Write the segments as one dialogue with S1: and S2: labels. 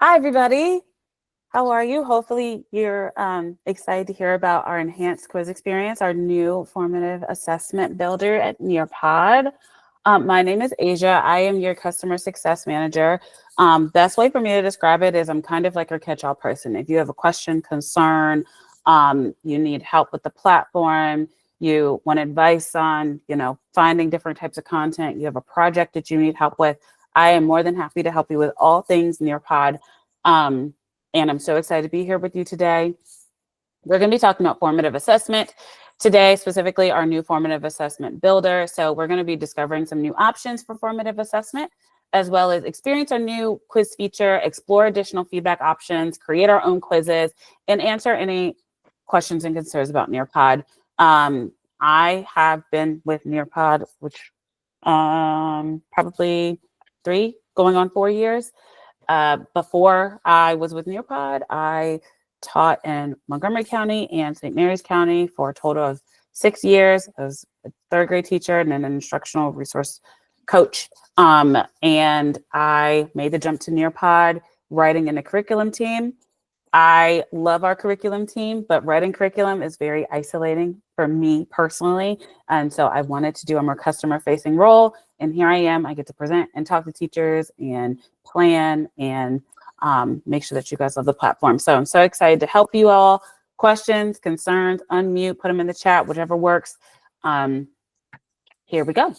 S1: Hi, everybody. How are you? Hopefully, you're excited to hear about our enhanced quiz experience, our new formative assessment builder at Nearpod. My name is Asia. I am your customer success manager. Best way for me to describe it is I'm kind of like your catch-all person. If you have a question, concern, you need help with the platform, you want advice on, finding different types of content, you have a project that you need help with, I am more than happy to help you with all things Nearpod. Um, and I'm so excited to be here with you today. We're going to be talking about formative assessment today, specifically our new formative assessment builder. So we're going to be discovering some new options for formative assessment, as well as experience our new quiz feature, explore additional feedback options, create our own quizzes, and answer any questions and concerns about Nearpod. I have been with Nearpod, which probably 3 going on 4 years. Before I was with Nearpod, I taught in Montgomery County and St. Mary's County for a total of 6 years. I was a third grade teacher and an instructional resource coach. And I made the jump to Nearpod, writing in the curriculum team. I love our curriculum team, but writing curriculum is very isolating for me personally. And so I wanted to do a more customer facing role. And here I am. I get to present and talk to teachers and plan and make sure that you guys love the platform. So I'm so excited to help you all. Questions, concerns, unmute, put them in the chat, whichever works. Here we go.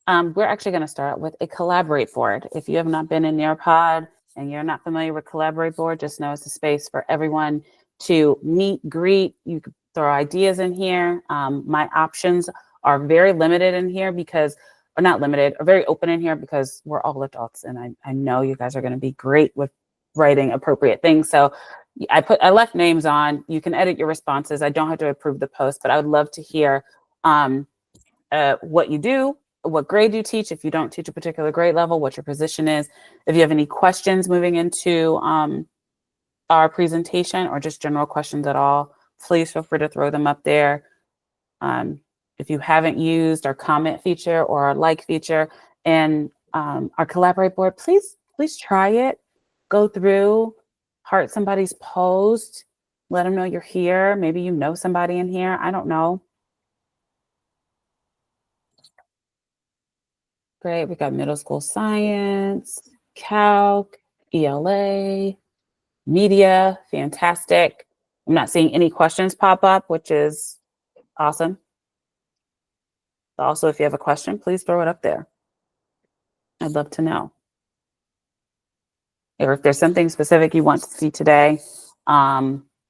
S1: We're actually going to start with a Collaborate board. If you have not been in Nearpod and you're not familiar with Collaborate board, just know it's a space for everyone to meet, greet. You can throw ideas in here. My options are very limited in here because, or not limited, or very open in here because we're all adults, and I know you guys are going to be great with writing appropriate things. So I left names on. You can edit your responses. I don't have to approve the post, but I would love to hear what you do, what grade you teach, if you don't teach a particular grade level, what your position is. If you have any questions moving into our presentation or just general questions at all, please feel free to throw them up there. If you haven't used our comment feature or our like feature in our Collaborate board, please try it. Go through, heart somebody's post, let them know you're here. Maybe you know somebody in here. I don't know. Great. We got middle school science, calc, ELA, media. Fantastic. I'm not seeing any questions pop up, which is awesome. Also, if you have a question, please throw it up there. I'd love to know. Or if there's something specific you want to see today,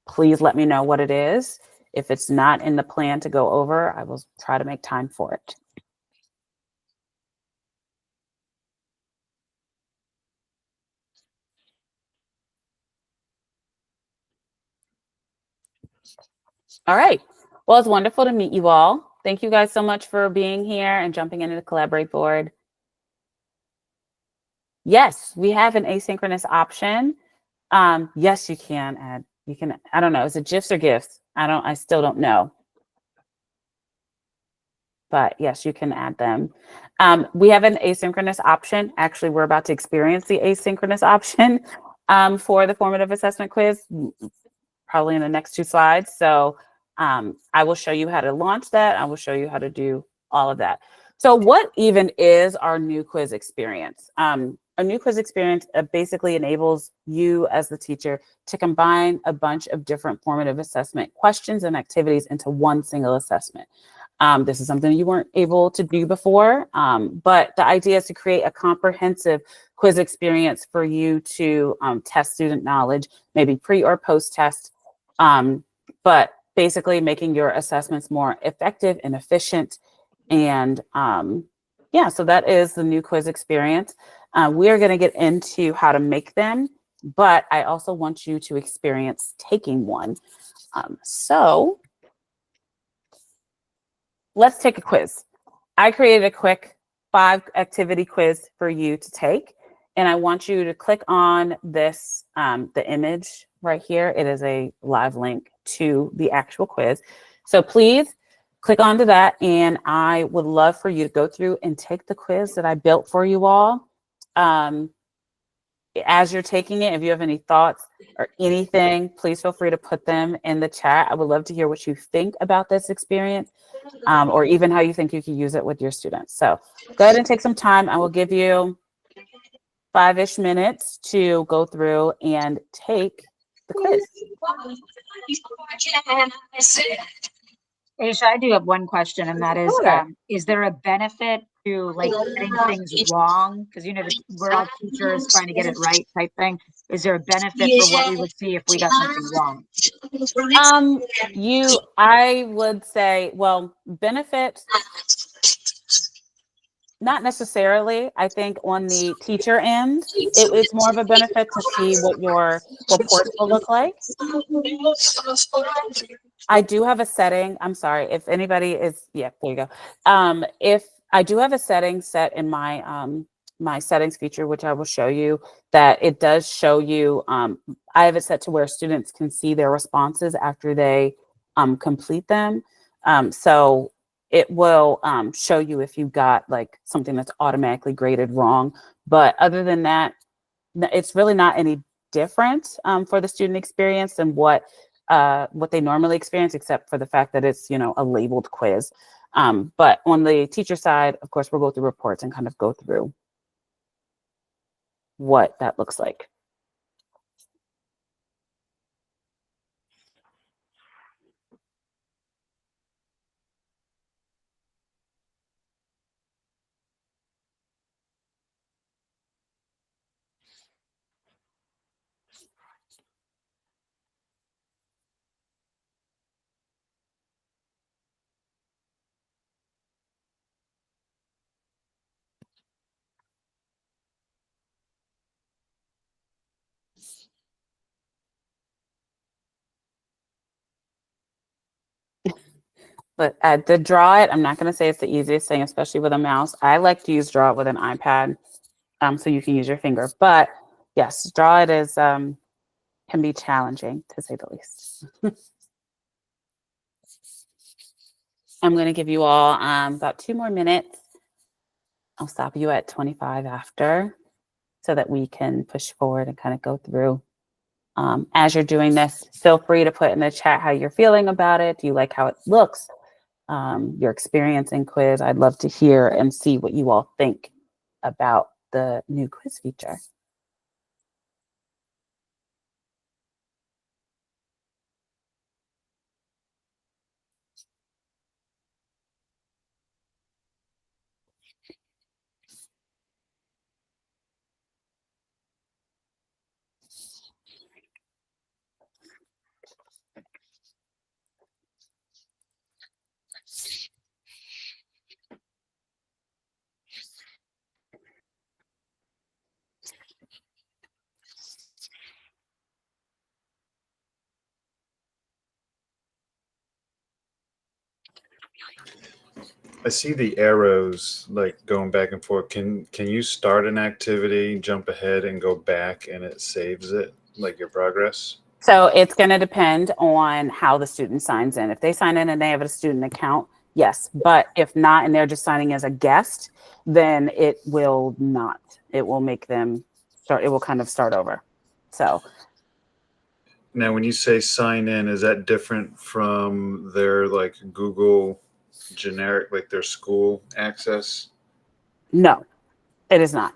S1: please let me know what it is. If it's not in the plan to go over, I will try to make time for it. All right. Well, it's wonderful to meet you all. Thank you guys so much for being here and jumping into the Collaborate board. Yes, we have an asynchronous option. Yes, you can add, I don't know, is it GIFs or GIFs? I still don't know. But yes, you can add them. We have an asynchronous option. Actually, we're about to experience the asynchronous option for the formative assessment quiz, probably in the next 2 slides. So I will show you how to launch that. I will show you how to do all of that. So what even is our new quiz experience? A new quiz experience basically enables you as the teacher to combine a bunch of different formative assessment questions and activities into one single assessment. This is something you weren't able to do before, but the idea is to create a comprehensive quiz experience for you to test student knowledge, maybe pre or post test, but basically making your assessments more effective and efficient. And yeah, so that is the new quiz experience. We are going to get into how to make them, but I also want you to experience taking one. So let's take a quiz. I created a quick 5-activity quiz for you to take, and I want you to click on this, the image right here. It is a live link to the actual quiz. So please click onto that, and I would love for you to go through and take the quiz that I built for you all. as you're taking it, if you have any thoughts or anything, please feel free to put them in the chat. I would love to hear what you think about this experience, or even how you think you can use it with your students. So go ahead and take some time. I will give you 5-ish minutes to go through and take the quiz.
S2: Aisha, I do have one question, and that is there a benefit to like getting things wrong? Because we're all teachers trying to get it right type thing. Is there a benefit for what we would see if we got something wrong?
S1: I would say, well, benefit, not necessarily. I think on the teacher end, it's more of a benefit to see what your reports will look like. I do have a setting. I'm sorry if anybody is, yeah, there you go. If I do have a setting set in my my settings feature, which I will show you, that it does show you. I have it set to where students can see their responses after they complete them. So it will show you if you got like something that's automatically graded wrong. But other than that, it's really not any different for the student experience than what they normally experience, except for the fact that it's, a labeled quiz. But on the teacher side, of course, we'll go through reports and kind of go through what that looks like. But to draw it, I'm not going to say it's the easiest thing, especially with a mouse. I like to use draw it with an iPad, so you can use your finger. But yes, draw it is can be challenging, to say the least. I'm going to give you all about 2 more minutes. I'll stop you at 25 after, so that we can push forward and kind of go through. As you're doing this, feel free to put in the chat how you're feeling about it. Do you like how it looks? Your experience in quiz. I'd love to hear and see what you all think about the new quiz feature.
S3: I see the arrows like going back and forth. Can you start an activity, jump ahead, and go back, and it saves it like your progress?
S1: So it's going to depend on how the student signs in. If they sign in and they have a student account, yes. But if not, and they're just signing as a guest, then it will not. It will make them start. It will kind of start over. So
S3: now, when you say sign in, is that different from their like Google generic, like their school access?
S1: no, it is not.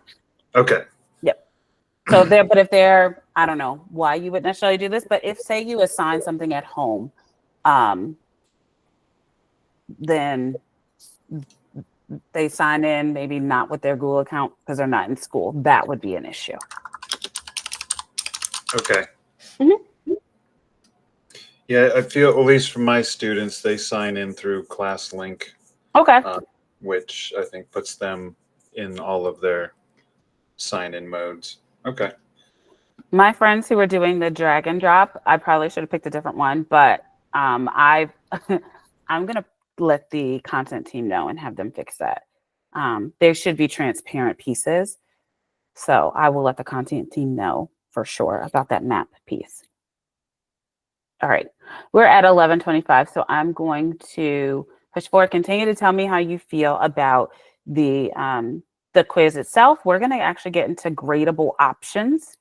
S3: Okay.
S1: Yep. So but if they're, I don't know why you would necessarily do this, but if say you assign something at home, then they sign in, maybe not with their Google account because they're not in school. That would be an issue.
S3: Okay.
S1: Mm-hmm.
S3: Yeah, I feel, at least for my students, they sign in through ClassLink.
S1: Okay.
S3: Which I think puts them in all of their sign-in modes. Okay.
S1: My friends who were doing the drag and drop, I probably should have picked a different one, but I'm gonna let the content team know and have them fix that. There should be transparent pieces, so I will let the content team know for sure about that map piece. All right, we're at 11:25, so I'm going to push forward. Continue to tell me how you feel about the the quiz itself, we're going to actually get into gradable options.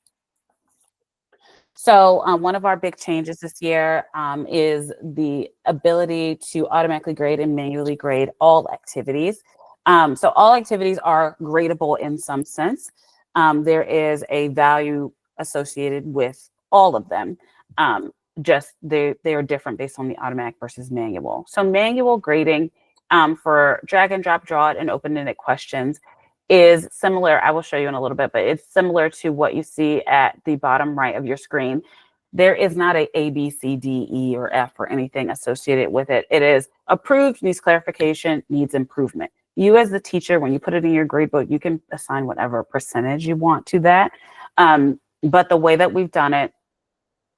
S1: So one of our big changes this year is the ability to automatically grade and manually grade all activities. So all activities are gradable in some sense. There is a value associated with all of them. Just they are different based on the automatic versus manual. So manual grading for drag and drop, draw it, and open-ended questions is similar. I will show you in a little bit, but it's similar to what you see at the bottom right of your screen. There is not a B, C, D, E, or F or anything associated with it. It is approved, needs clarification, needs improvement. You as the teacher, when you put it in your grade book, you can assign whatever percentage you want to that. But the way that we've done it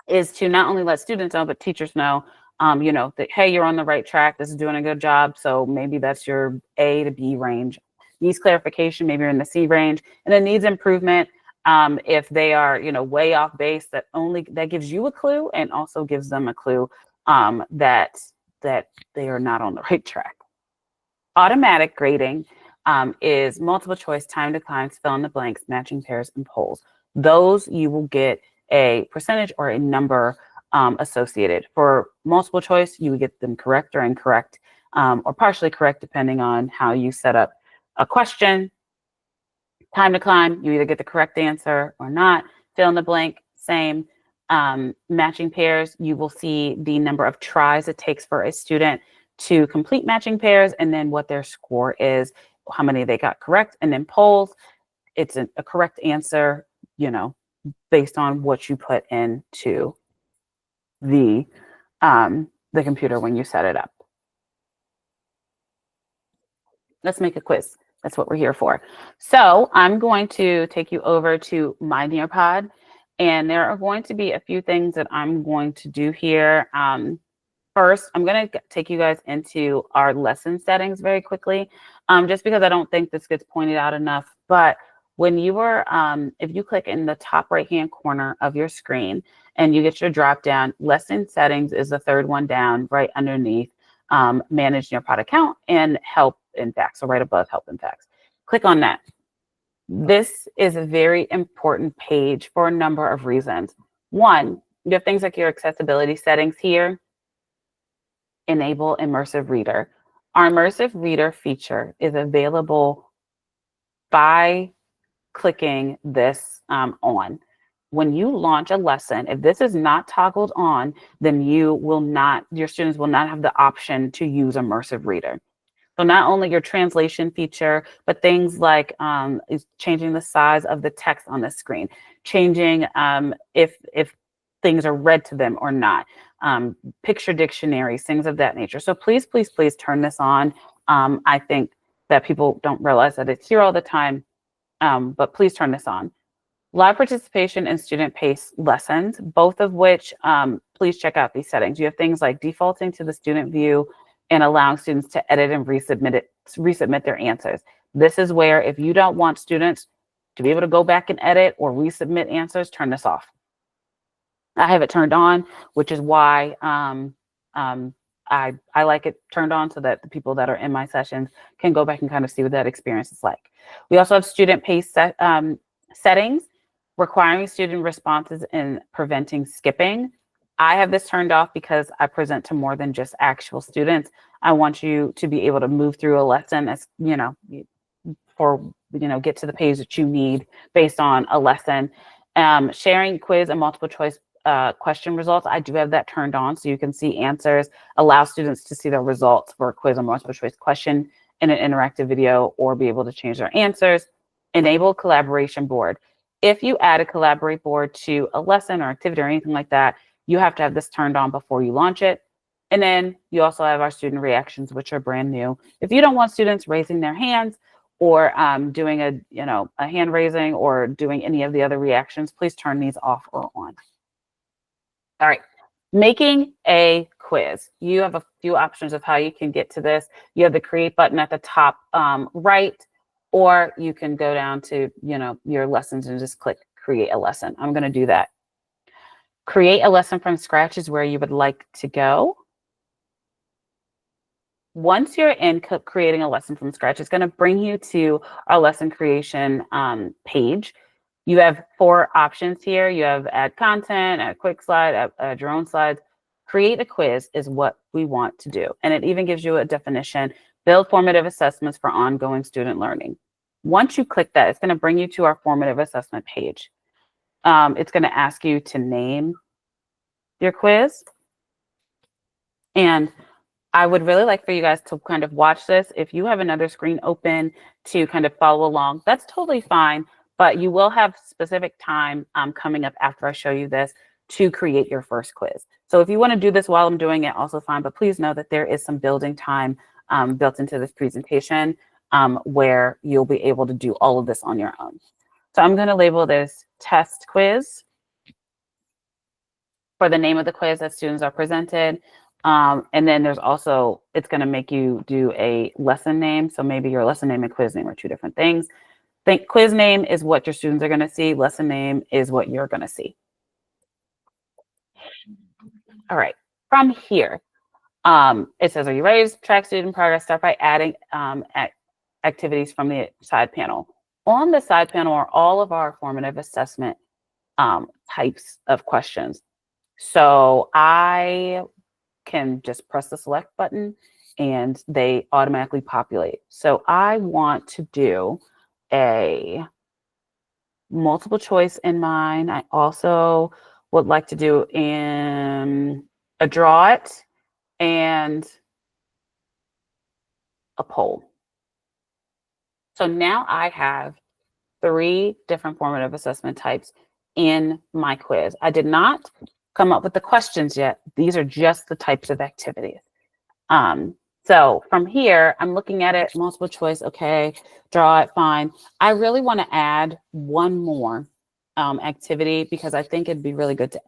S1: is to not only let students know, but teachers know, that, hey, you're on the right track. This is doing a good job. So maybe that's your A to B range. Needs clarification, maybe you're in the C range, and then needs improvement. If they are, way off base, that gives you a clue and also gives them a clue that they are not on the right track. Automatic grading is multiple choice, time to climb, fill in the blanks, matching pairs, and polls. Those you will get a percentage or a number associated. For multiple choice, you would get them correct or incorrect, or partially correct, depending on how you set up a question. Time to climb, you either get the correct answer or not. Fill in the blank, same. Matching pairs, you will see the number of tries it takes for a student to complete matching pairs, and then what their score is, how many they got correct. And then polls, it's a correct answer, based on what you put into the computer when you set it up. Let's make a quiz. That's what we're here for. So I'm going to take you over to my Nearpod, and there are going to be a few things that I'm going to do here. First, I'm going to take you guys into our lesson settings very quickly, just because I don't think this gets pointed out enough. But when you are, if you click in the top right-hand corner of your screen and you get your drop down, lesson settings is the third one down right underneath manage Nearpod account and help and facts. So right above help and facts. Click on that. This is a very important page for a number of reasons. One, you have things like your accessibility settings here. Enable immersive reader. Our immersive reader feature is available by clicking this on. When you launch a lesson, if this is not toggled on, then your students will not have the option to use immersive reader. So not only your translation feature, but things like changing the size of the text on the screen, changing if things are read to them or not, picture dictionaries, things of that nature. So please, please, please turn this on. I think that people don't realize that it's here all the time, but please turn this on. Live participation and student-paced lessons, both of which, please check out these settings. You have things like defaulting to the student view and allowing students to edit and resubmit their answers. This is where if you don't want students to be able to go back and edit or resubmit answers, turn this off. I have it turned on, which is why I like it turned on so that the people that are in my sessions can go back and kind of see what that experience is like. We also have student-paced settings, requiring student responses and preventing skipping. I have this turned off because I present to more than just actual students. I want you to be able to move through a lesson as, get to the page that you need based on a lesson. Sharing quiz and multiple choice question results, I do have that turned on so you can see answers, allow students to see their results for a quiz or multiple choice question in an interactive video or be able to change their answers. Enable collaboration board. If you add a collaborate board to a lesson or activity or anything like that, you have to have this turned on before you launch it. And then you also have our student reactions, which are brand new. If you don't want students raising their hands or doing a hand raising or doing any of the other reactions, please turn these off or on. All right, making a quiz. You have a few options of how you can get to this. You have the create button at the top right, or you can go down to your lessons and just click create a lesson. I'm going to do that. Create a lesson from scratch is where you would like to go. once you're in creating a lesson from scratch, it's going to bring you to our lesson creation page. You have 4 options here. You have add content, add quick slide, add your own slides. Create a quiz is what we want to do. And it even gives you a definition, build formative assessments for ongoing student learning. Once you click that, it's going to bring you to our formative assessment page. It's going to ask you to name your quiz. And I would really like for you guys to kind of watch this. If you have another screen open to kind of follow along, that's totally fine. But you will have specific time coming up after I show you this to create your first quiz. So if you want to do this while I'm doing it, also fine. But please know that there is some building time built into this presentation where you'll be able to do all of this on your own. So I'm going to label this test quiz for the name of the quiz that students are presented. And then there's also, it's going to make you do a lesson name. So maybe your lesson name and quiz name are 2 different things. Think quiz name is what your students are going to see. Lesson name is what you're going to see. All right. From here, it says, are you ready to track student progress? Start by adding activities from the side panel. On the side panel are all of our formative assessment types of questions. So I can just press the select button and they automatically populate. So I want to do a multiple choice in mine. I also would like to do in a draw it and a poll. So now I have 3 different formative assessment types in my quiz. I did not come up with the questions yet. These are just the types of activities. So from here, I'm looking at it, multiple choice, okay, draw it, fine. I really want to add one more activity because I think it'd be really good to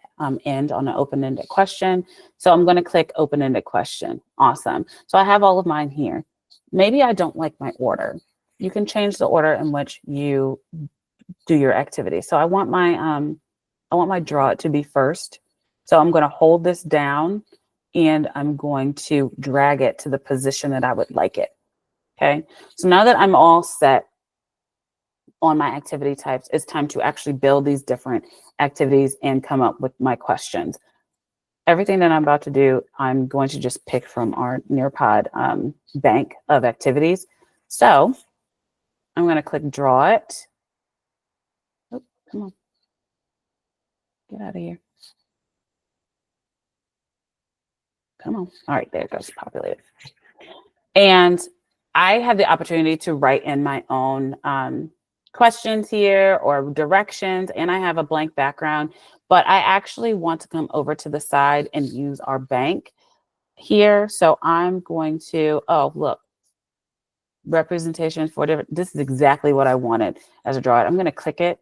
S1: end on an open-ended question. So I'm going to click open-ended question. Awesome. So I have all of mine here. Maybe I don't like my order. You can change the order in which you do your activity. So I want my draw it to be first. So I'm going to hold this down and I'm going to drag it to the position that I would like it. Okay. So now that I'm all set on my activity types, it's time to actually build these different activities and come up with my questions. Everything that I'm about to do, I'm going to just pick from our Nearpod bank of activities. So I'm going to click draw it. Oh, come on. Get out of here. Come on. All right, there it goes, populated. And I have the opportunity to write in my own questions here or directions, and I have a blank background, but I actually want to come over to the side and use our bank here. So I'm going to, oh, look, representation for different, this is exactly what I wanted as a draw. I'm going to click it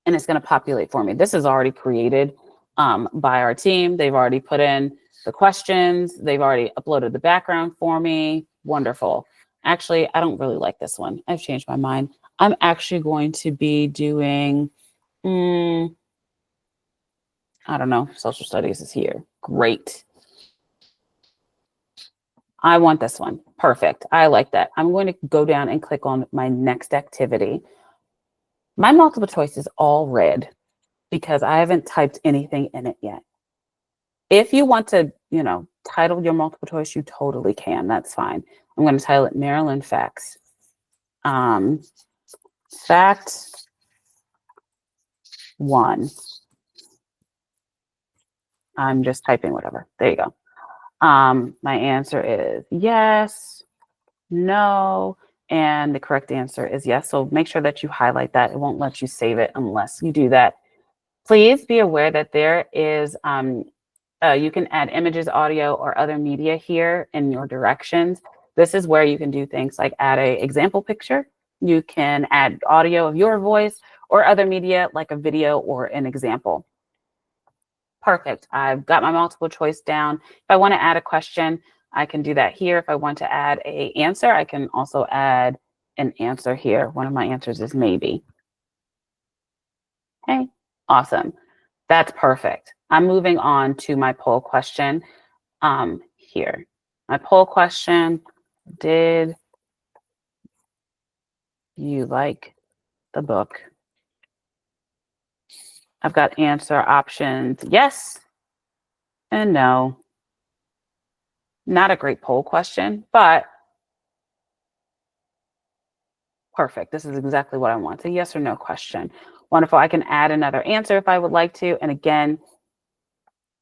S1: and it's going to populate for me. This is already created by our team. They've already put in the questions. They've already uploaded the background for me. Wonderful. Actually, I don't really like this one. I've changed my mind. I'm actually going to be doing, I don't know, social studies is here. Great. I want this one. Perfect. I like that. I'm going to go down and click on my next activity. My multiple choice is all red because I haven't typed anything in it yet. If you want to, title your multiple choice, you totally can. That's fine. I'm going to title it Maryland Facts. Fact 1. I'm just typing whatever. There you go. My answer is yes, no, and the correct answer is yes. So make sure that you highlight that. It won't let you save it unless you do that. Please be aware that there is, you can add images, audio, or other media here in your directions. This is where you can do things like add an example picture. You can add audio of your voice or other media like a video or an example. Perfect. I've got my multiple choice down. If I want to add a question, I can do that here. If I want to add an answer, I can also add an answer here. One of my answers is maybe. Okay, awesome. That's perfect. I'm moving on to my poll question here. My poll question, did you like the book? I've got answer options, yes and no. Not a great poll question, but perfect. This is exactly what I want. It's a yes or no question. Wonderful. I can add another answer if I would like to. And again,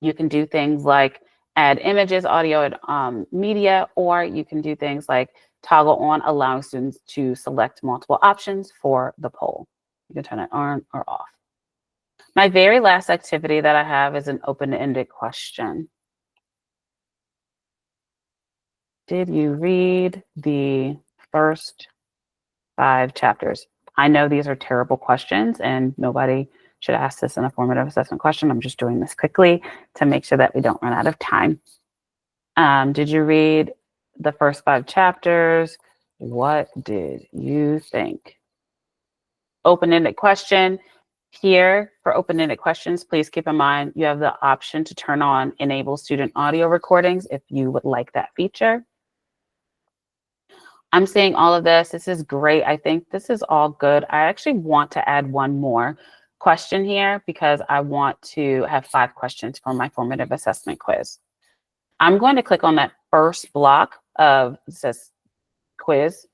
S1: you can do things like add images, audio, and media, or you can do things like toggle on, allowing students to select multiple options for the poll. You can turn it on or off. My very last activity that I have is an open-ended question. Did you read the first 5 chapters? I know these are terrible questions and nobody should ask this in a formative assessment question. I'm just doing this quickly to make sure that we don't run out of time. Did you read the first 5 chapters? What did you think? Open-ended question. Here for open-ended questions, please keep in mind you have the option to turn on enable student audio recordings if you would like that feature. I'm seeing all of this. This is great. I think this is all good. I actually want to add one more question here because I want to have 5 questions for my formative assessment quiz. I'm going to click on that first block of this quiz,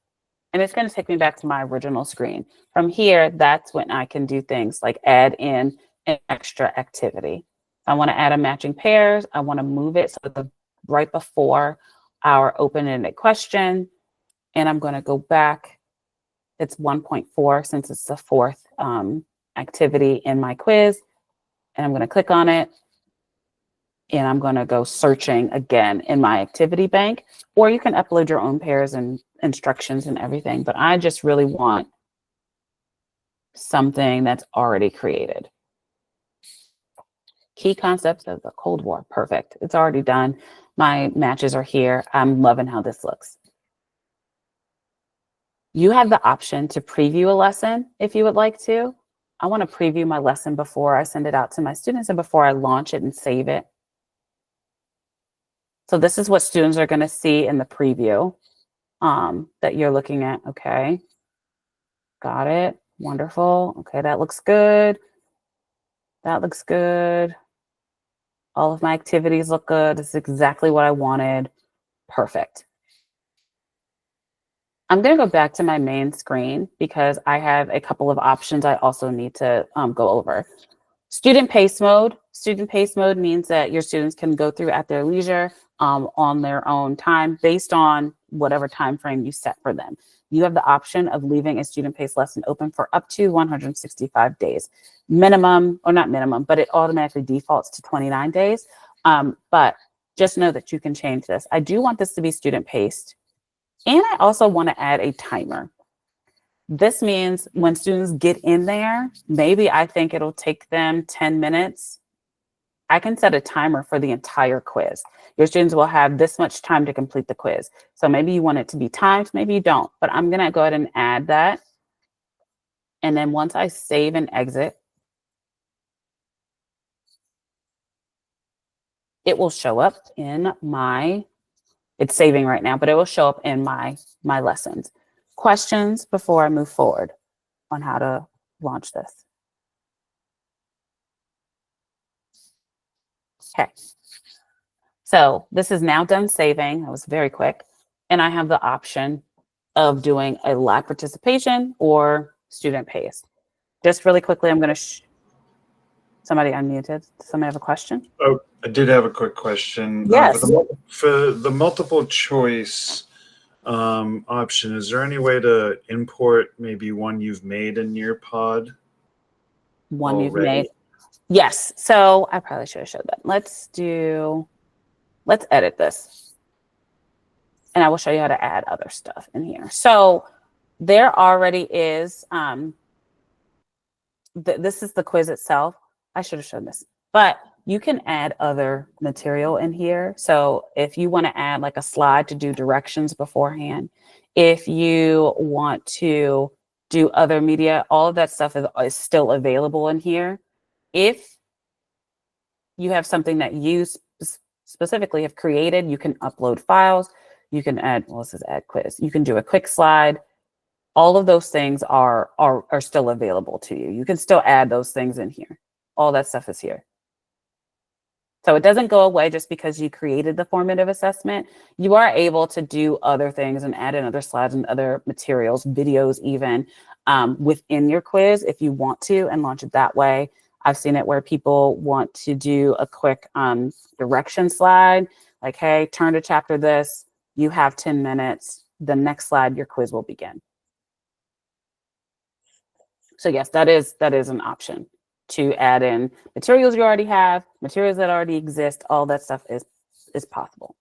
S1: and it's going to take me back to my original screen. From here, that's when I can do things like add in an extra activity. I want to add a matching pairs. I want to move it so the right before our open-ended question. And I'm going to go back. It's 1.4 since it's the 4th activity in my quiz. And I'm going to click on it. And I'm going to go searching again in my activity bank. Or you can upload your own pairs and instructions and everything. But I just really want something that's already created. Key concepts of the Cold War. Perfect. It's already done. My matches are here. I'm loving how this looks. You have the option to preview a lesson if you would like to. I want to preview my lesson before I send it out to my students and before I launch it and save it. So this is what students are going to see in the preview that you're looking at. Okay. Got it. Wonderful. Okay, that looks good. That looks good. All of my activities look good. This is exactly what I wanted. Perfect. I'm going to go back to my main screen because I have a couple of options I also need to go over. Student pace mode. Student pace mode means that your students can go through at their leisure on their own time based on whatever time frame you set for them. You have the option of leaving a student pace lesson open for up to 165 days. Minimum, or not minimum, but it automatically defaults to 29 days. But just know that you can change this. I do want this to be student paced. And I also want to add a timer. This means when students get in there, maybe I think it'll take them 10 minutes. I can set a timer for the entire quiz. Your students will have this much time to complete the quiz. So maybe you want it to be timed, maybe you don't, but I'm going to go ahead and add that. And then once I save and exit, it will show up in my, it's saving right now, but it will show up in my lessons. Questions before I move forward on how to launch this? Okay. So this is now done saving. That was very quick. And I have the option of doing a live participation or student pace. Just really quickly, I'm going to, somebody unmuted. Does somebody have a question?
S3: Oh, I did have a quick question.
S1: Yes.
S3: For the multiple choice option, is there any way to import maybe one you've made in Nearpod?
S1: One you've made? Yes. So I probably should have showed that. Let's edit this. And I will show you how to add other stuff in here. So there already is, this is the quiz itself. I should have shown this, but you can add other material in here. So if you want to add like a slide to do directions beforehand, if you want to do other media, all of that stuff is still available in here. If you have something that you specifically have created. You can upload files. You can add, well, this is add quiz. You can do a quick slide. All of those things are still available to you. You can still add those things in here. All that stuff is here. So it doesn't go away just because you created the formative assessment. You are able to do other things and add in other slides and other materials, videos even, within your quiz if you want to, and launch it that way. I've seen it where people want to do a quick direction slide, like, hey, turn to chapter this, you have 10 minutes, the next slide, your quiz will begin. So yes, that is an option to add in materials you already have, materials that already exist, all that stuff is possible.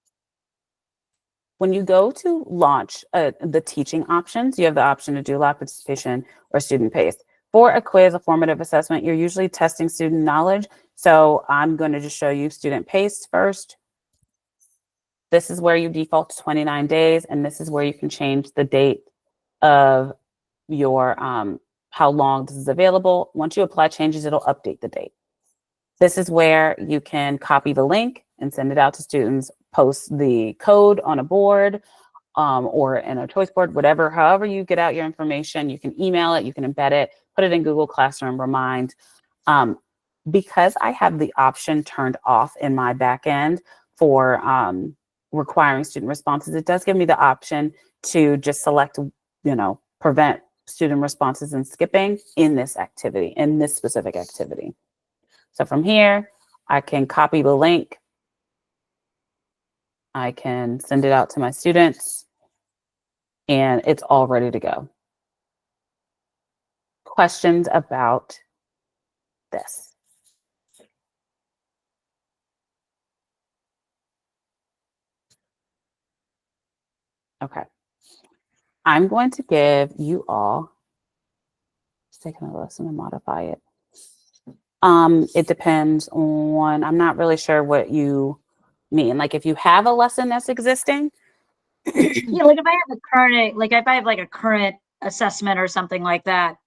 S1: When you go to launch the teaching options, you have the option to do live participation or student paced. For a quiz, a formative assessment, you're usually testing student knowledge. So I'm going to just show you student paced first. This is where you default to 29 days, and this is where you can change the date of your how long this is available. Once you apply changes, it'll update the date. This is where you can copy the link and send it out to students, post the code on a board or in a choice board, whatever, however you get out your information, you can email it, you can embed it, put it in Google Classroom, Remind. Because I have the option turned off in my back end for requiring student responses, it does give me the option to just select, prevent student responses and skipping in this activity, in this specific activity. So from here, I can copy the link. I can send it out to my students, and it's all ready to go. Questions about this? Okay. I'm going to give you all, just taking a lesson and modify it. It depends on, I'm not really sure what you mean. Like if you have a lesson that's existing.
S2: Yeah, like if I have a current, like if I have like a current assessment or something like that,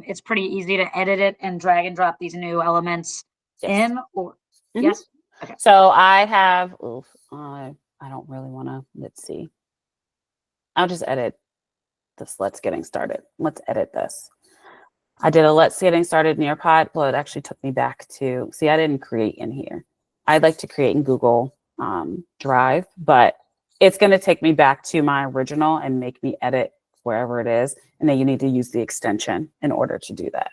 S2: it's pretty easy to edit it and drag and drop these new elements
S1: Yes.
S2: in, or
S1: Yes.
S2: Okay.
S1: So I have, I don't really want to, let's see. I'll just edit this. Let's getting started. Let's edit this. I did a let's getting started Nearpod. Well, it actually took me back to, see, I didn't create in here. I'd like to create in Google Drive, but it's going to take me back to my original and make me edit wherever it is. And then you need to use the extension in order to do that.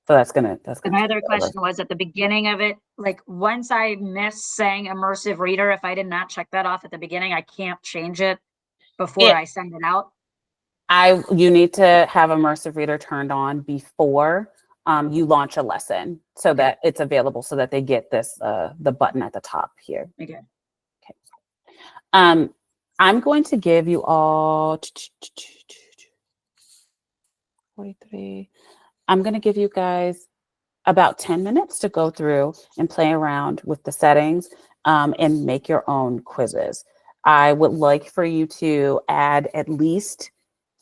S1: So that's gonna.
S2: My other question was at the beginning of it, like once I miss saying immersive reader, if I did not check that off at the beginning, I can't change it before I send it out.
S1: You need to have immersive reader turned on before you launch a lesson so that it's available, so that they get this the button at the top here.
S2: Okay.
S1: I'm going to give you all 43. I'm going to give you guys about 10 minutes to go through and play around with the settings and make your own quizzes. I would like for you to add at least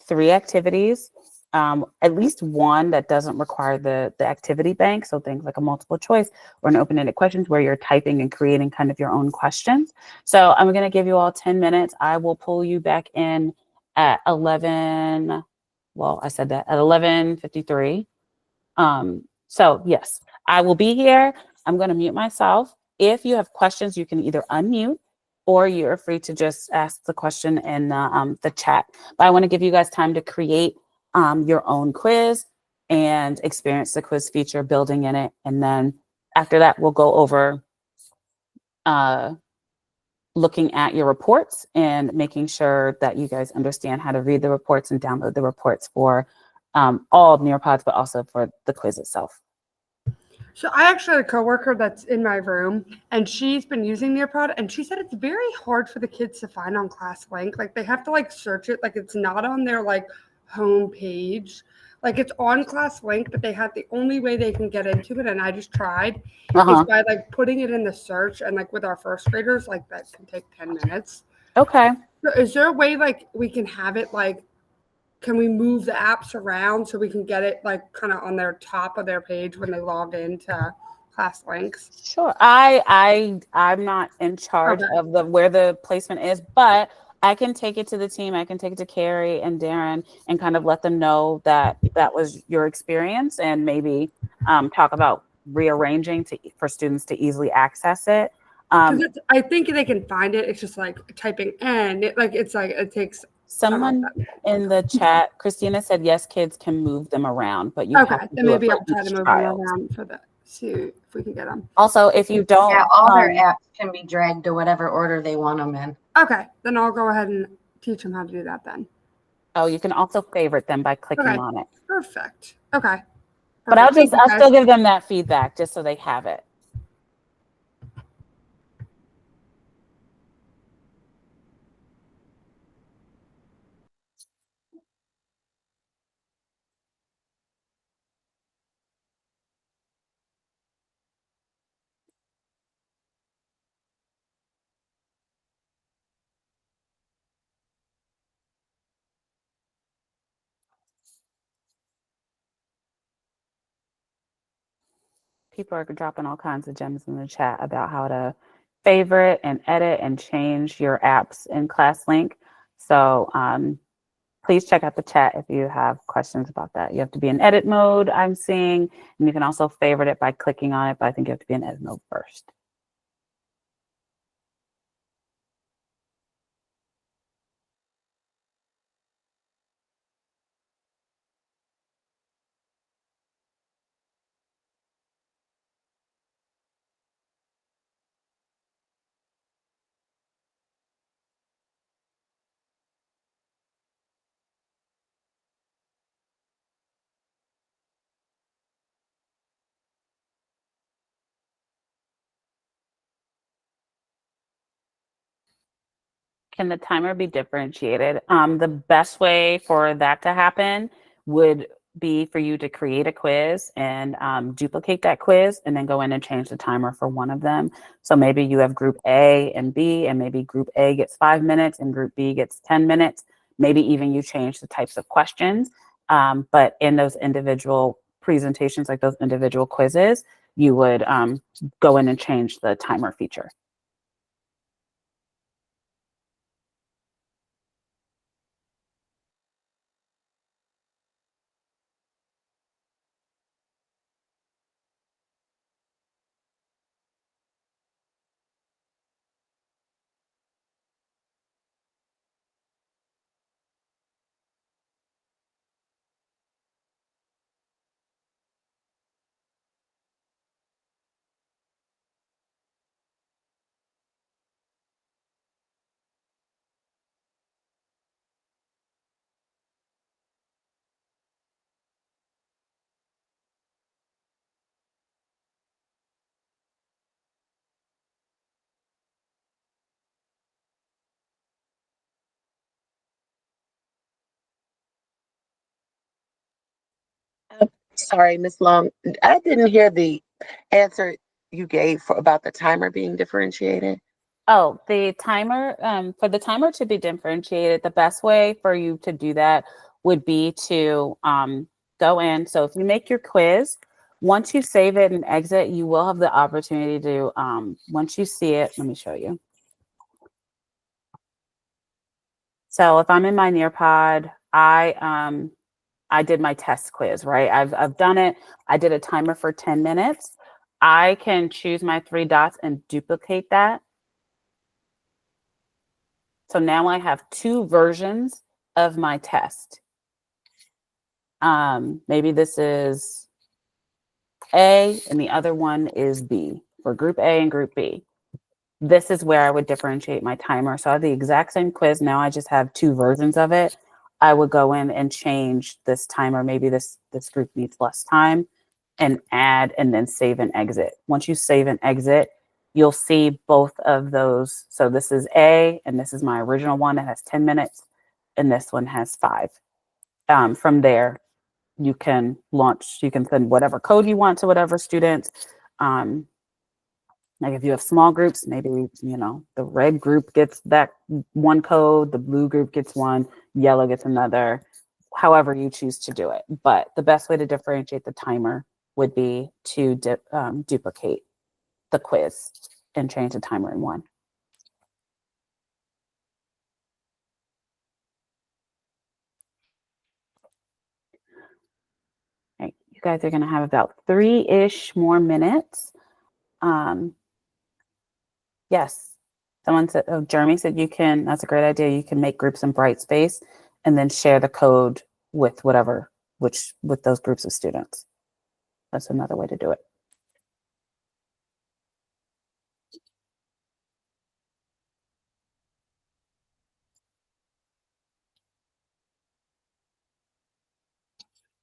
S1: 3 activities, at least one that doesn't require the activity bank. So things like a multiple choice or an open-ended questions where you're typing and creating kind of your own questions. So I'm going to give you all 10 minutes. I will pull you back in at 11. Well, I said that at 11:53. So yes, I will be here. I'm going to mute myself. If you have questions, you can either unmute or you're free to just ask the question in the chat. But I want to give you guys time to create your own quiz and experience the quiz feature building in it. And then after that, we'll go over looking at your reports and making sure that you guys understand how to read the reports and download the reports for all of Nearpods, but also for the quiz itself.
S4: So I actually had a coworker that's in my room, and she's been using Nearpod, and she said it's very hard for the kids to find on ClassLink. Like they have to like search it, like it's not on their like home page. Like it's on ClassLink, but they have the only way they can get into it, and I just tried is by like putting it in the search, and like with our first graders, like that can take 10 minutes.
S1: Okay.
S4: So is there a way like we can have it like, can we move the apps around so we can get it like kind of on their top of their page when they log into class links?
S1: Sure. I'm not in charge
S4: Okay.
S1: of where the placement is, but I can take it to the team. I can take it to Carrie and Darren and kind of let them know that that was your experience, and maybe talk about rearranging for students to easily access it.
S4: I think they can find it. It's just like typing N. It takes.
S1: Someone in the chat, Christina said, yes, kids can move them around, but you
S4: Okay,
S1: have to
S4: then
S1: do it
S4: maybe
S1: for
S4: I'll try to
S1: each
S4: move them
S1: child.
S4: around for that. See if we can get them.
S1: Also, if you don't,
S5: Yeah, all their apps can be dragged to whatever order they want them in.
S4: Okay, then I'll go ahead and teach them how to do that then.
S1: oh, you can also favorite them by clicking
S4: Okay.
S1: on it.
S4: Perfect. Okay.
S1: But I'll
S4: Perfect. Thank you,
S1: I'll
S4: guys.
S1: still give them that feedback just so they have it. People are dropping all kinds of gems in the chat about how to favorite and edit and change your apps in ClassLink. So please check out the chat if you have questions about that. You have to be in edit mode, I'm seeing, and you can also favorite it by clicking on it, but I think you have to be in edit mode first. Can the timer be differentiated? The best way for that to happen would be for you to create a quiz and duplicate that quiz and then go in and change the timer for one of them. So maybe you have group A and B, and maybe group A gets 5 minutes and group B gets 10 minutes. Maybe even you change the types of questions. But in those individual presentations, like those individual quizzes, you would go in and change the timer feature.
S6: Sorry, Miss Long. I didn't hear the answer you gave about the timer being differentiated.
S1: Oh, the timer, for the timer to be differentiated, the best way for you to do that would be to go in. So if you make your quiz, once you save it and exit, you will have the opportunity to, once you see it, let me show you. So if I'm in my Nearpod, I did my test quiz, right? I've done it. I did a timer for 10 minutes. I can choose my 3 dots and duplicate that. So now I have 2 versions of my test. Maybe this is A and the other one is B for group A and group B. This is where I would differentiate my timer. So I have the exact same quiz. Now I just have 2 versions of it. I would go in and change this timer. Maybe this group needs less time, and add and then save and exit. Once you save and exit, you'll see both of those. So this is A, and this is my original one that has 10 minutes, and this one has 5. From there, you can send whatever code you want to whatever student. Like if you have small groups, maybe, the red group gets that one code, the blue group gets one, yellow gets another, however you choose to do it. But the best way to differentiate the timer would be to duplicate the quiz and change the timer in one. Right, you guys are going to have about 3-ish more minutes. Yes, someone said, oh, Jeremy said you can, that's a great idea. You can make groups in Brightspace and then share the code with with those groups of students. That's another way to do it.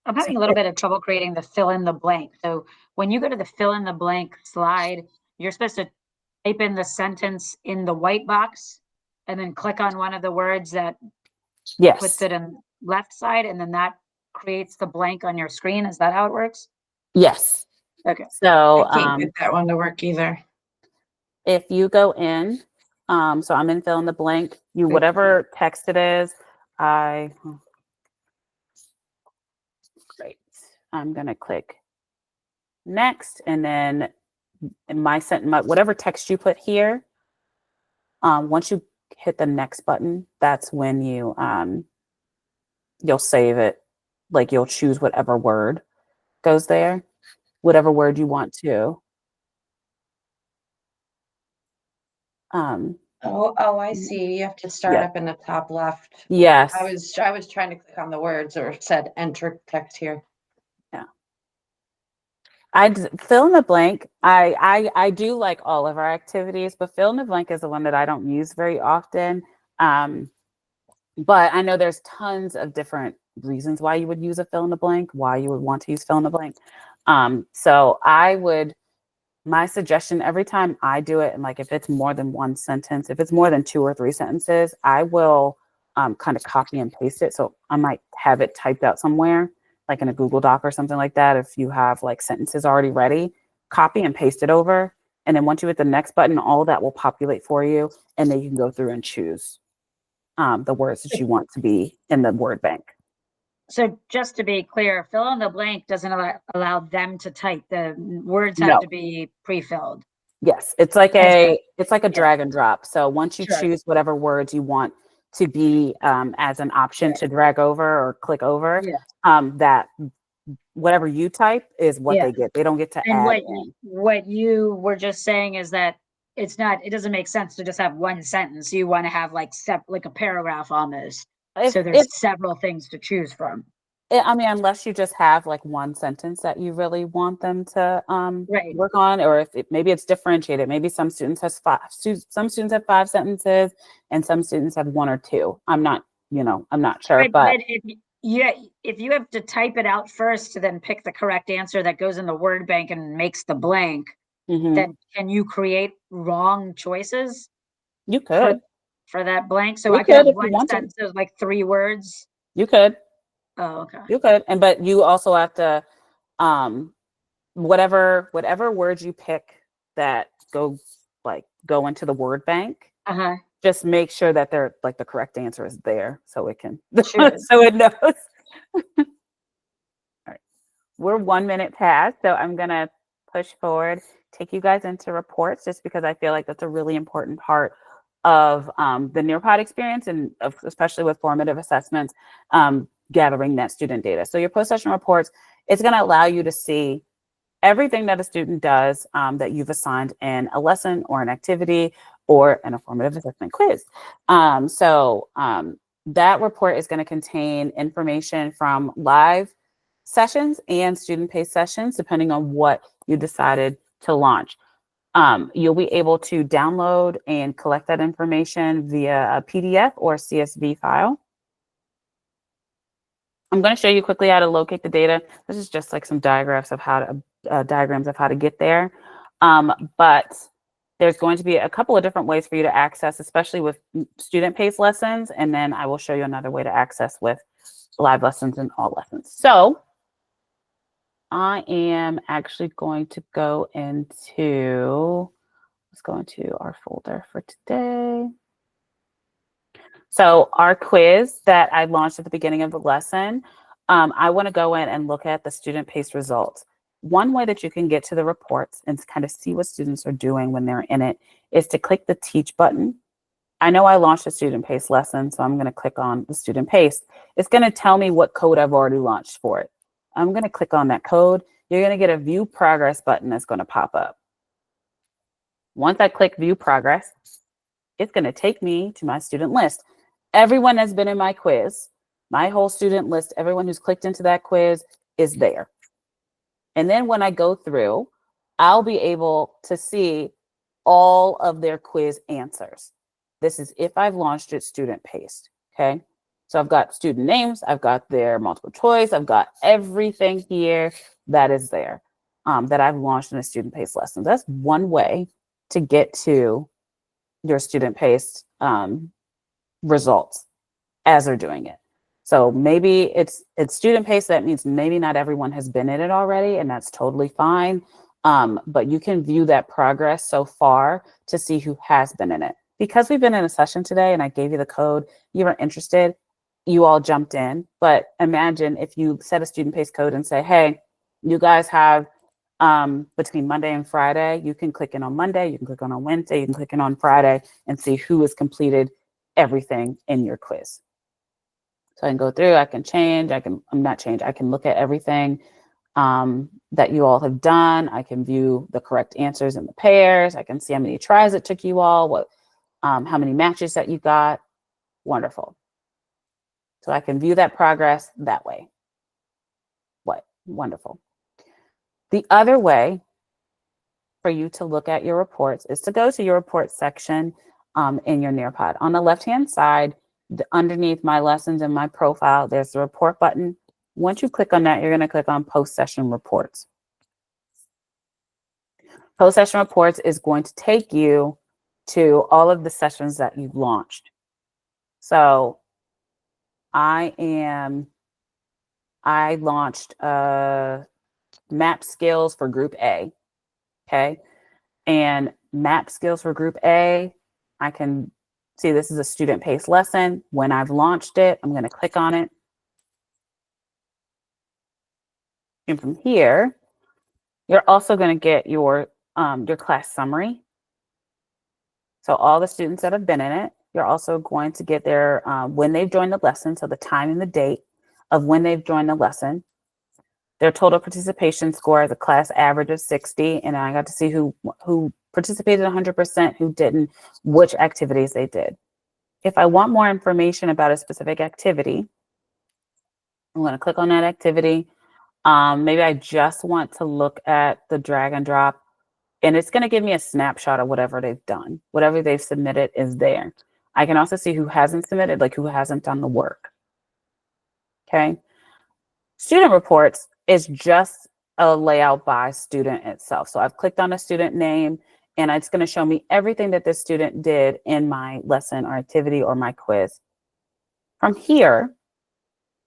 S2: I'm having a little bit of trouble creating the fill in the blank. So when you go to the fill in the blank slide, you're supposed to type in the sentence in the white box and then click on one of the words that
S1: Yes.
S2: puts it in left side, and then that creates the blank on your screen. Is that how it works?
S1: Yes.
S2: Okay.
S1: So
S5: I can't get that one to work either.
S1: if you go in, so I'm in fill in the blank, whatever text it is, great. I'm going to click next, and then in whatever text you put here, once you hit the next button, that's when you'll save it. Like you'll choose whatever word goes there, whatever word you want to.
S5: Oh, I see. You have to start
S1: Yeah.
S5: up in the top left.
S1: Yes.
S5: I was trying to click on the words or said enter text here.
S1: Fill in the blank. I do like all of our activities, but fill in the blank is the one that I don't use very often. But I know there's tons of different reasons why you would use a fill in the blank, why you would want to use fill in the blank. So my suggestion every time I do it, and like if it's more than one sentence, if it's more than 2 or 3 sentences, I will kind of copy and paste it. So I might have it typed out somewhere, like in a Google Doc or something like that. If you have like sentences already ready, copy and paste it over. And then once you hit the next button, all of that will populate for you. And then you can go through and choose the words that you want to be in the word bank.
S2: So just to be clear, fill in the blank doesn't allow them to type. The words
S1: No.
S2: have to be pre-filled.
S1: Yes, it's like
S2: Okay.
S1: a drag and drop. So once you
S2: Sure.
S1: choose whatever words you want to be as an option to drag over or click over, that whatever you type is what
S2: Yeah.
S1: they get. They don't get to
S2: And
S1: add
S2: what
S1: in.
S2: what you were just saying is that it doesn't make sense to just have one sentence. You want to have like a paragraph almost. So there's several things to choose from.
S1: I mean, unless you just have like one sentence that you really want them to
S2: Right.
S1: work on, or if maybe it's differentiated. Maybe some students have 5 sentences, and some students have 1 or 2. I'm not sure, but
S2: If you have to type it out first to then pick the correct answer that goes in the word bank and makes the blank, then can you create wrong choices
S1: you could.
S2: for that blank? So
S1: You
S2: I could have
S1: could if you
S2: one
S1: want to.
S2: sentence of like 3 words.
S1: You could.
S2: Oh, okay.
S1: You could, but you also have to, whatever words you pick that go into the word bank. Just make sure that they're like the correct answer is there, so it can, so it knows. All right, we're 1 minute past, so I'm gonna push forward, take you guys into reports, just because I feel like that's a really important part of the Nearpod experience, and especially with formative assessments. Gathering that student data. So your post-session reports, it's going to allow you to see everything that a student does that you've assigned in a lesson or an activity or in a formative assessment quiz. That report is going to contain information from live sessions and student-paced sessions, depending on what you decided to launch. You'll be able to download and collect that information via a PDF or CSV file. I'm going to show you quickly how to locate the data. This is just like some diagrams of how to get there. But there's going to be a couple of different ways for you to access, especially with student-paced lessons. And then I will show you another way to access with live lessons and all lessons. So I am actually going to go into, let's go into our folder for today. So our quiz that I launched at the beginning of the lesson, I want to go in and look at the student-paced results. one way that you can get to the reports and kind of see what students are doing when they're in it is to click the Teach button. I know I launched a student paced lesson, so I'm going to click on the student paced. It's going to tell me what code I've already launched for it. I'm going to click on that code. You're going to get a View Progress button that's going to pop up. Once I click View Progress, it's going to take me to my student list. Everyone that's been in my quiz, my whole student list, everyone who's clicked into that quiz is there. And then when I go through, I'll be able to see all of their quiz answers. This is if I've launched it student paced, okay? So I've got student names, I've got their multiple choice, I've got everything here that is there that I've launched in a student paced lesson. That's one way to get to your student paced results as they're doing it. So maybe it's student paced. That means maybe not everyone has been in it already, and that's totally fine. But you can view that progress so far to see who has been in it. Because we've been in a session today and I gave you the code, you were interested, you all jumped in. But imagine if you set a student paced code and say, hey, you guys have between Monday and Friday, you can click in on Monday, you can click on Wednesday, you can click in on Friday and see who has completed everything in your quiz. So I can go through, I can change, I can look at everything that you all have done. I can view the correct answers in the pairs. I can see how many tries it took you all, how many matches that you got. Wonderful. So I can view that progress that way. Wonderful. The other way for you to look at your reports is to go to your reports section in your Nearpod. On the left-hand side, underneath my lessons and my profile, there's the report button. Once you click on that, you're going to click on post-session reports. Post-session reports is going to take you to all of the sessions that you've launched. So I launched map skills for group A, okay? And map skills for group A, I can see this is a student-paced lesson. When I've launched it, I'm going to click on it. And from here, you're also going to get your class summary. So all the students that have been in it, you're also going to get their when they've joined the lesson, so the time and the date of when they've joined the lesson, their total participation score, the class average of 60, and I got to see who participated 100%, who didn't, which activities they did. If I want more information about a specific activity, I'm going to click on that activity. Maybe I just want to look at the drag and drop, and it's going to give me a snapshot of whatever they've done. Whatever they've submitted is there. I can also see who hasn't submitted, like who hasn't done the work. Okay. Student reports is just a layout by student itself. So I've clicked on a student name, and it's going to show me everything that this student did in my lesson or activity or my quiz. From here,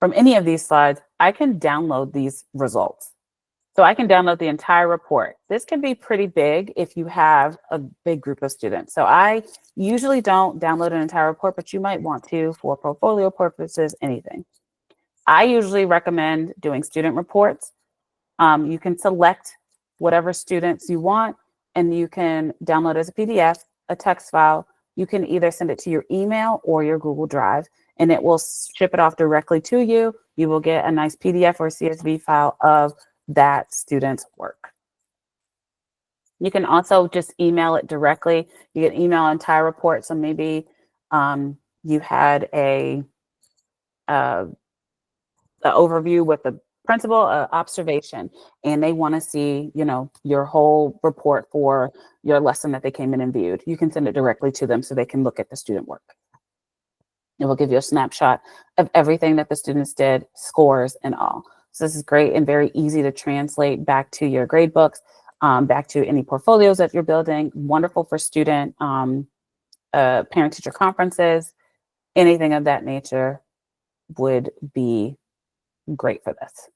S1: from any of these slides, I can download these results. So I can download the entire report. This can be pretty big if you have a big group of students. So I usually don't download an entire report, but you might want to for portfolio purposes, anything. I usually recommend doing student reports. You can select whatever students you want, and you can download as a PDF, a text file. You can either send it to your email or your Google Drive, and it will ship it off directly to you. You will get a nice PDF or CSV file of that student's work. You can also just email it directly. You can email an entire report. So maybe you had a overview with the principal observation, and they want to see, your whole report for your lesson that they came in and viewed. You can send it directly to them so they can look at the student work. It will give you a snapshot of everything that the students did, scores and all. So this is great and very easy to translate back to your grade books, back to any portfolios that you're building. Wonderful for student parent-teacher conferences, anything of that nature would be great for this.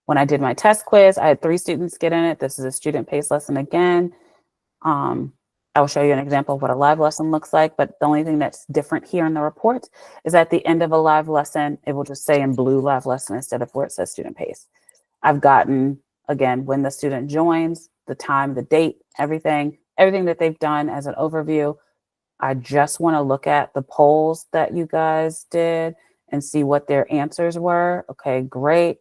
S1: When I did my test quiz, I had 3 students get in it. This is a student-paced lesson again. I will show you an example of what a live lesson looks like, but the only thing that's different here in the report is at the end of a live lesson, it will just say in blue live lesson instead of where it says student-paced. I've gotten, again, when the student joins, the time, the date, everything that they've done as an overview. I just want to look at the polls that you guys did and see what their answers were. Okay, great.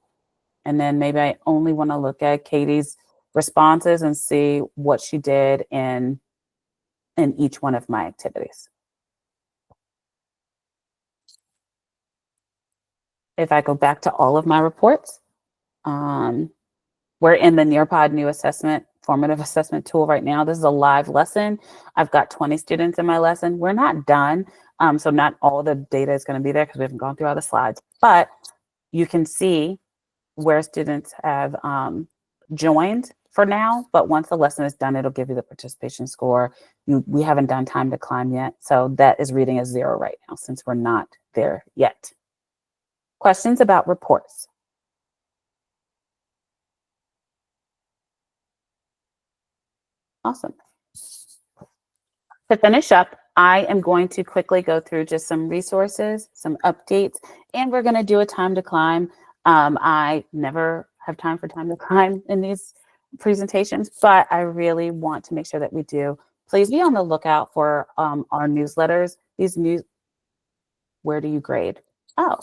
S1: And then maybe I only want to look at Katie's responses and see what she did in each one of my activities. If I go back to all of my reports, we're in the Nearpod new assessment, formative assessment tool right now. This is a live lesson. I've got 20 students in my lesson. We're not done. So not all the data is going to be there because we haven't gone through all the slides, but you can see where students have joined for now. But once the lesson is done, it'll give you the participation score. We haven't done time to climb yet. So that is reading as 0 right now since we're not there yet. Questions about reports? Awesome. To finish up, I am going to quickly go through just some resources, some updates, and we're going to do a time to climb. I never have time for time to climb in these presentations, but I really want to make sure that we do. Please be on the lookout for our newsletters. Where do you grade? Oh,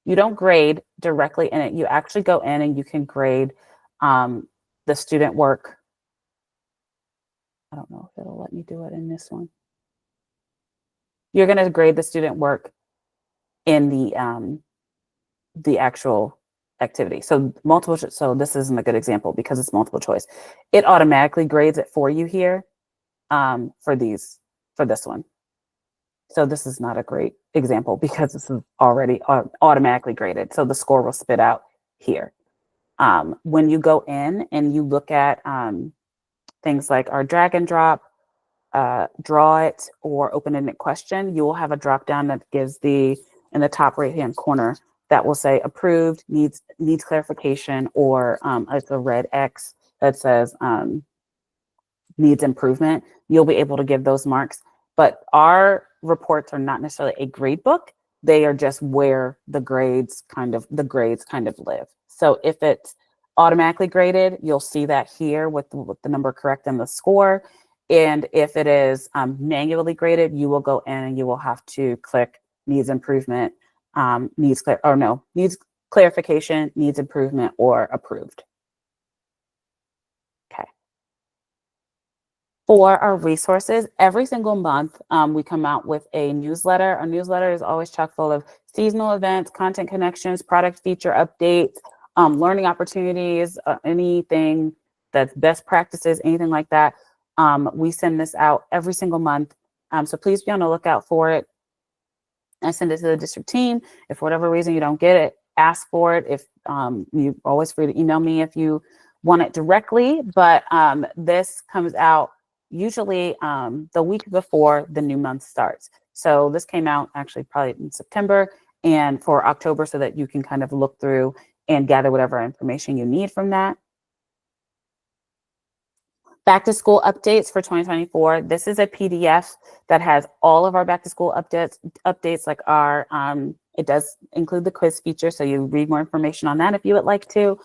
S1: you don't grade directly in it. You actually go in and you can grade the student work. I don't know if it'll let me do it in this one. You're going to grade the student work in the actual activity. So so this isn't a good example because it's multiple choice. It automatically grades it for you here for this one. So this is not a great example because this is already automatically graded. So the score will spit out here. When you go in and you look at things like our drag and drop, draw it, or open-ended question, you will have a drop down that gives in the top right-hand corner that will say approved, needs clarification, or it's a red X that says needs improvement. You'll be able to give those marks. But our reports are not necessarily a grade book. They are just where the grades kind of live. So if it's automatically graded, you'll see that here with the number correct and the score. And if it is manually graded, you will go in and you will have to click needs improvement, needs clarification, needs improvement, or approved. Okay. For our resources, every single month, we come out with a newsletter. Our newsletter is always chock full of seasonal events, content connections, product feature updates, learning opportunities, anything that's best practices, anything like that. We send this out every single month. So please be on the lookout for it. I send it to the district team. If for whatever reason you don't get it, ask for it. If you're always free to email me if you want it directly. But this comes out usually the week before the new month starts. So this came out actually probably in September and for October so that you can kind of look through and gather whatever information you need from that. Back to school updates for 2024. This is a PDF that has all of our back to school updates like our, it does include the quiz feature. So you read more information on that if you would like to.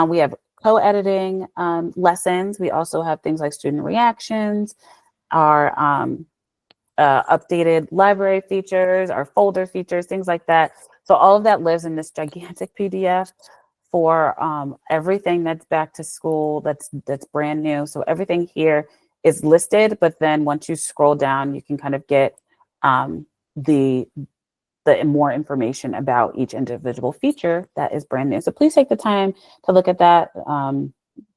S1: We have co-editing lessons. We also have things like student reactions, our updated library features, our folder features, things like that. So all of that lives in this gigantic PDF for everything that's back to school, that's brand new. So everything here is listed, but then once you scroll down, you can kind of get the more information about each individual feature that is brand new. So please take the time to look at that.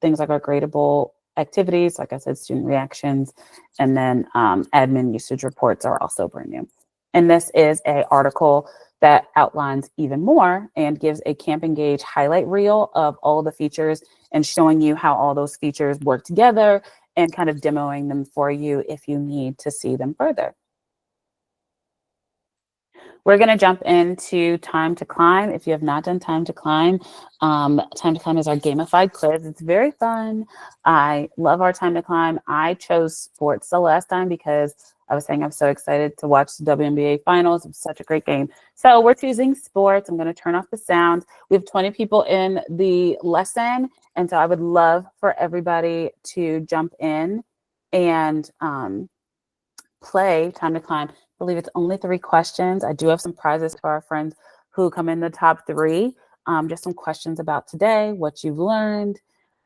S1: Things like our gradable activities, like I said, student reactions, and then admin usage reports are also brand new. And this is an article that outlines even more and gives a Camp Engage highlight reel of all the features and showing you how all those features work together and kind of demoing them for you if you need to see them further. we're going to jump into Time to Climb. If you have not done Time to Climb is our gamified quiz. It's very fun. I love our Time to Climb. I chose sports the last time because I was saying I'm so excited to watch the WNBA finals. It was such a great game. So we're choosing sports. I'm going to turn off the sound. We have 20 people in the lesson. And so I would love for everybody to jump in and play Time to Climb. I believe it's only 3 questions. I do have some prizes for our friends who come in the top 3. Just some questions about today, what you've learned.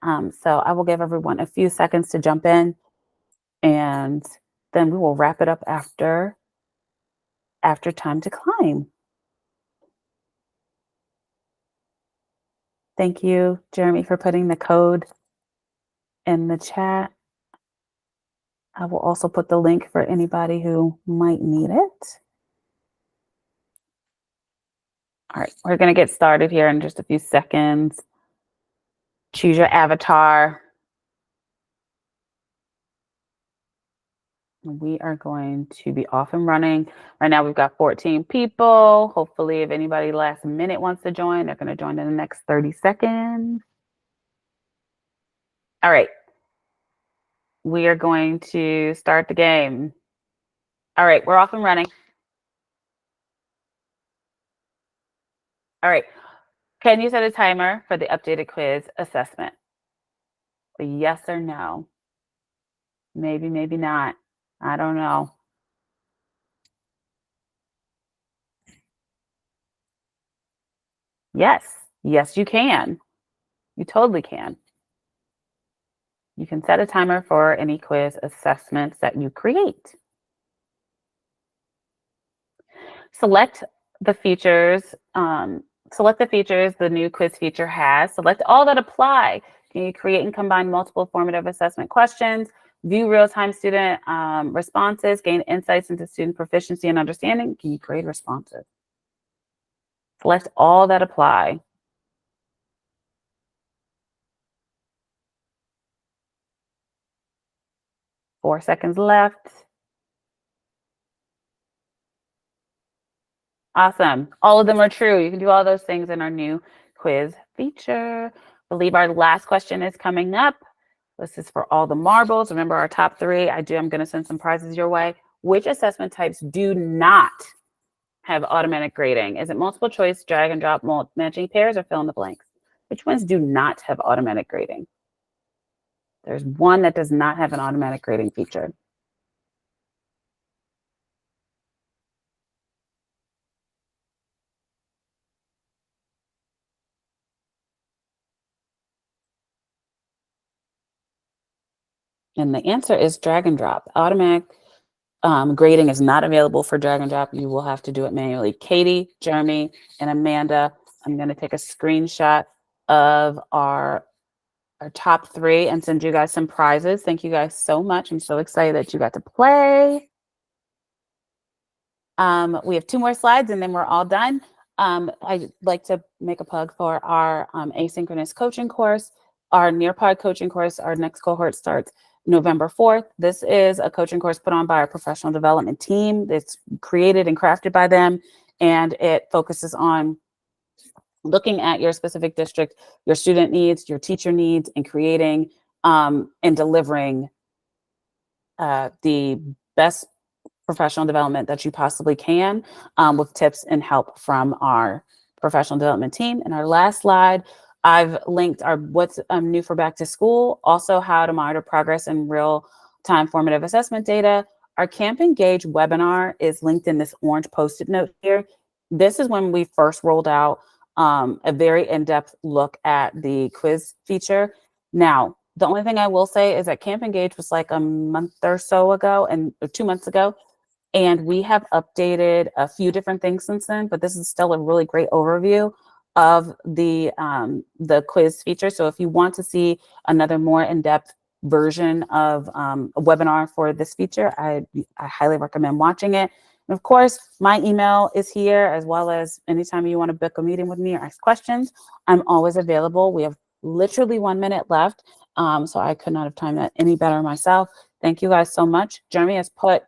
S1: So I will give everyone a few seconds to jump in, and then we will wrap it up after Time to Climb. Thank you, Jeremy, for putting the code in the chat. I will also put the link for anybody who might need it. All right, we're going to get started here in just a few seconds. Choose your avatar. We are going to be off and running. Right now, we've got 14 people. Hopefully, if anybody last minute wants to join, they're going to join in the next 30 seconds. All right. We are going to start the game. All right, we're off and running. All right. Can you set a timer for the updated quiz assessment? Yes or no? Maybe, maybe not. I don't know. Yes. Yes, you can. You totally can. You can set a timer for any quiz assessments that you create. Select the features. Select the features the new quiz feature has. Select all that apply. Can you create and combine multiple formative assessment questions? View real-time student responses. Gain insights into student proficiency and understanding. Can you create responses? Select all that apply. Four seconds left. Awesome. All of them are true. You can do all those things in our new quiz feature. I believe our last question is coming up. This is for all the marbles. Remember our top 3. I'm going to send some prizes your way. Which assessment types do not have automatic grading? Is it multiple choice, drag and drop, matching pairs, or fill in the blanks? Which ones do not have automatic grading? There's one that does not have an automatic grading feature. And the answer is drag and drop. Automatic grading is not available for drag and drop. You will have to do it manually. Katie, Jeremy, and Amanda, I'm going to take a screenshot of our top 3 and send you guys some prizes. Thank you guys so much. I'm so excited that you got to play. We have 2 more slides and then we're all done. I'd like to make a plug for our asynchronous coaching course, our Nearpod coaching course. Our next cohort starts November 4th. This is a coaching course put on by our professional development team. It's created and crafted by them, and it focuses on looking at your specific district, your student needs, your teacher needs, and creating and delivering the best professional development that you possibly can, with tips and help from our professional development team. And our last slide, I've linked our what's new for back to school, also how to monitor progress in real-time formative assessment data. Our Camp Engage webinar is linked in this orange Post-it note here. This is when we first rolled out a very in-depth look at the quiz feature. Now, the only thing I will say is that Camp Engage was like a month or so ago, or 2 months ago, and we have updated a few different things since then, but this is still a really great overview of the quiz feature. So if you want to see another more in-depth version of a webinar for this feature, I highly recommend watching it. And of course, my email is here, as well as anytime you want to book a meeting with me or ask questions, I'm always available. We have literally 1 minute left, so I could not have timed that any better myself. Thank you guys so much. Jeremy has put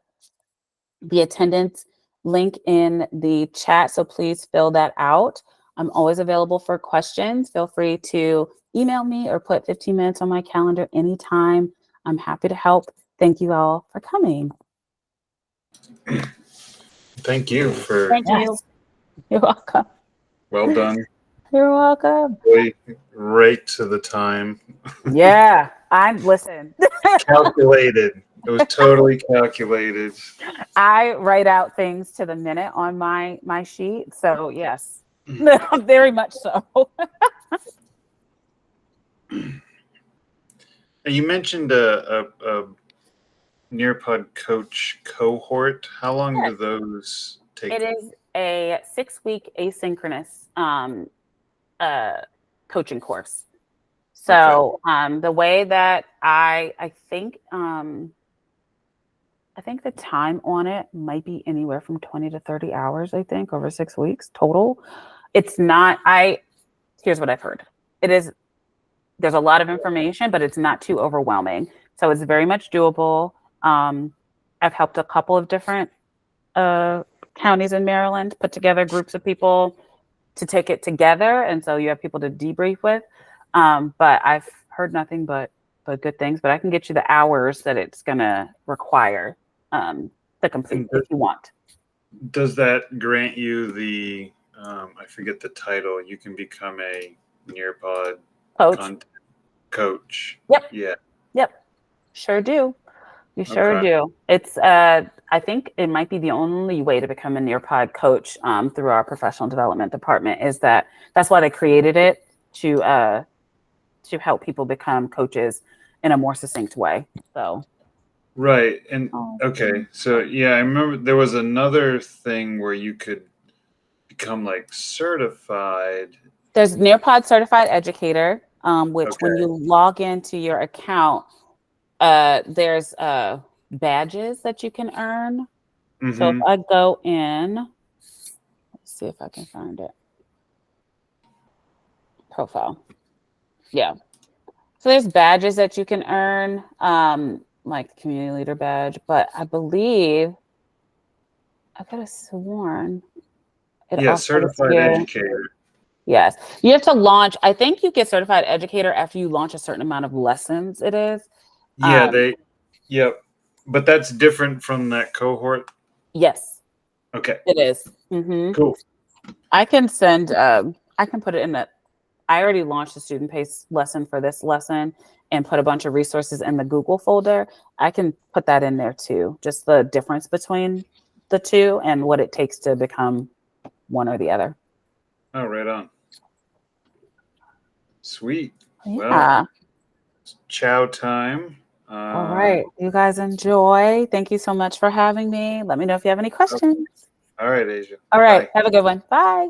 S1: the attendance link in the chat, so please fill that out. I'm always available for questions. Feel free to email me or put 15 minutes on my calendar anytime. I'm happy to help. Thank you all for coming.
S3: Thank you for
S2: Thank you.
S1: Yes. You're welcome.
S3: well done.
S1: You're welcome.
S3: Really right to the time.
S1: Yeah, listen.
S3: Calculated. It was totally calculated.
S1: I write out things to the minute on my sheet. So yes, very much so.
S3: And you mentioned a Nearpod coach cohort. How long do those take?
S1: It is a 6-week asynchronous coaching course. So the way that I think the time on it might be anywhere from 20 to 30 hours, I think, over 6 weeks total. It's not, here's what I've heard. There's a lot of information, but it's not too overwhelming. So it's very much doable. I've helped a couple of different counties in Maryland put together groups of people to take it together. And so you have people to debrief with. But I've heard nothing but good things, but I can get you the hours that it's going to require to complete if you want.
S3: Does that grant you the, I forget the title, you can become a Nearpod content coach?
S1: Yep.
S3: Yeah.
S1: Yep. Sure do. You sure do. It's, I think it might be the only way to become a Nearpod coach through our professional development department. That's why they created it to help people become coaches in a more succinct way. So.
S3: Right. And okay. So yeah, I remember there was another thing where you could become like certified.
S1: There's Nearpod Certified Educator, which when you log into your account, there's badges that you can earn.
S3: Mm-hmm.
S1: So if I go in, let's see if I can find it. Profile. Yeah. So there's badges that you can earn, like community leader badge, but I believe I could have sworn
S3: Certified educator.
S1: Yes. You have to launch. I think you get certified educator after you launch a certain amount of lessons. It is.
S3: Yep. But that's different from that cohort.
S1: Yes.
S3: Okay.
S1: It is. Mm-hmm.
S3: Cool.
S1: I can send, I can put it in that. I already launched a student pace lesson for this lesson and put a bunch of resources in the Google folder. I can put that in there too. Just the difference between the two and what it takes to become one or the other.
S3: Oh, right on. Sweet.
S1: Yeah.
S3: Well, chow time.
S1: All right. You guys enjoy. Thank you so much for having me. Let me know if you have any questions.
S3: All right, Asia.
S1: All right.
S3: Bye.
S1: Have a good one. Bye.